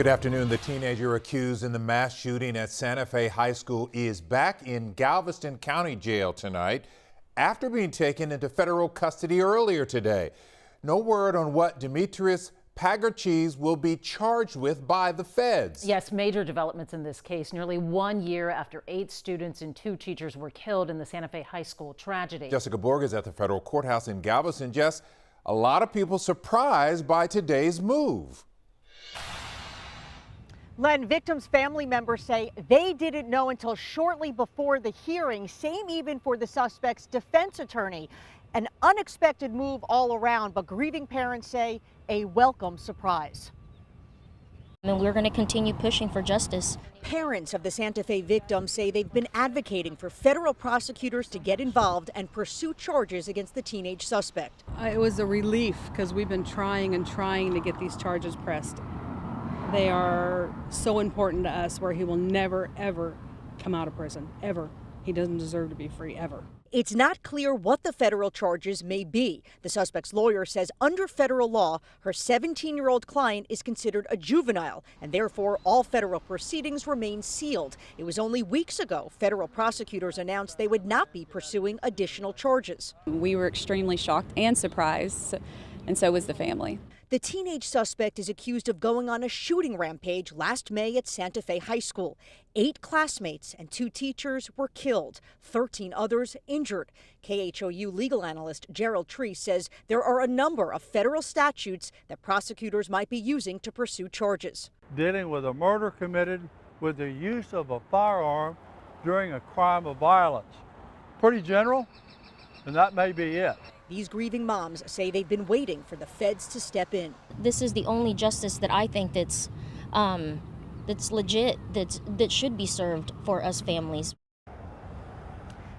Good afternoon. The teenager accused in the mass shooting at Santa Fe High School is back in Galveston County Jail tonight after being taken into federal custody earlier today. No word on what Dimitrios Pagourtzis will be charged with by the feds. Yes, major developments in this case nearly 1 year after 8 students and 2 teachers were killed in the Santa Fe High School tragedy. Jessica Borg is at the federal courthouse in Galveston. Jess, a lot of people surprised by today's move. Len, victims' family members say they didn't know until shortly before the hearing. Same even for the suspect's defense attorney. An unexpected move all around, but grieving parents say a welcome surprise. And we're going to continue pushing for justice. Parents of the Santa Fe victims say they've been advocating for federal prosecutors to get involved and pursue charges against the teenage suspect. It was a relief because we've been trying to get these charges pressed. They are so important to us, where he will never, ever come out of prison, ever. He doesn't deserve to be free, ever. It's not clear what the federal charges may be. The suspect's lawyer says under federal law, her 17-year-old client is considered a juvenile, and therefore all federal proceedings remain sealed. It was only weeks ago federal prosecutors announced they would not be pursuing additional charges. We were extremely shocked and surprised, and so was the family. The teenage suspect is accused of going on a shooting rampage last May at Santa Fe High School. 8 classmates and 2 teachers were killed, 13 others injured. KHOU legal analyst Gerald Tree says there are a number of federal statutes that prosecutors might be using to pursue charges. Dealing with a murder committed with the use of a firearm during a crime of violence. Pretty general, and that may be it. These grieving moms say they've been waiting for the feds to step in. This is the only justice that I think that's legit, that should be served for us families.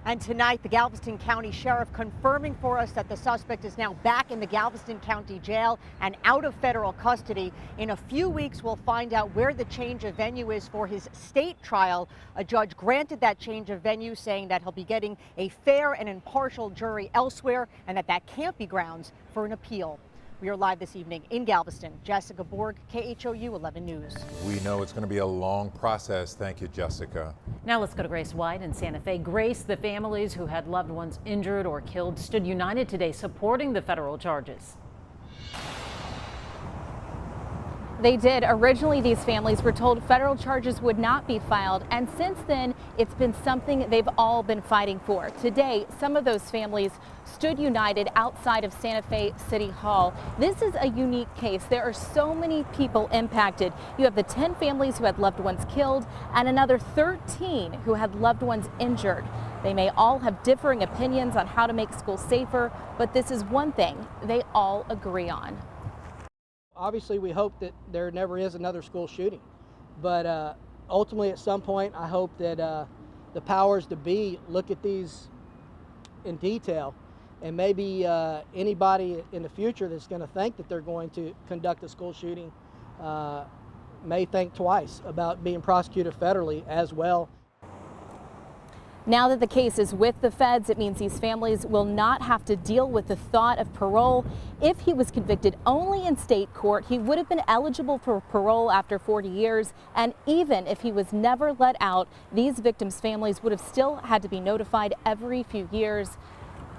And tonight, the Galveston County Sheriff confirming for us that the suspect is now back in the Galveston County Jail and out of federal custody. In a few weeks, we'll find out where the change of venue is for his state trial. A judge granted that change of venue, saying that he'll be getting a fair and impartial jury elsewhere, and that can't be grounds for an appeal. We are live this evening in Galveston. Jessica Borg, KHOU 11 News. We know it's going to be a long process. Thank you, Jessica. Now let's go to Grace White in Santa Fe. Grace, the families who had loved ones injured or killed stood united today supporting the federal charges. They did. Originally, these families were told federal charges would not be filed, and since then, it's been something they've all been fighting for. Today, some of those families stood united outside of Santa Fe City Hall. This is a unique case. There are so many people impacted. You have the 10 families who had loved ones killed and another 13 who had loved ones injured. They may all have differing opinions on how to make schools safer, but this is one thing they all agree on. Obviously, we hope that there never is another school shooting, but ultimately at some point I hope that the powers to be look at these in detail, and maybe anybody in the future that's going to think that they're going to conduct a school shooting may think twice about being prosecuted federally as well. Now that the case is with the feds, it means these families will not have to deal with the thought of parole. If he was convicted only in state court, he would have been eligible for parole after 40 years. And even if he was never let out, these victims' families would have still had to be notified every few years.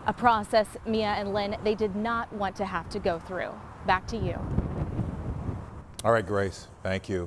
A process, Mia and Lynn, they did not want to have to go through. Back to you. All right, Grace. Thank you.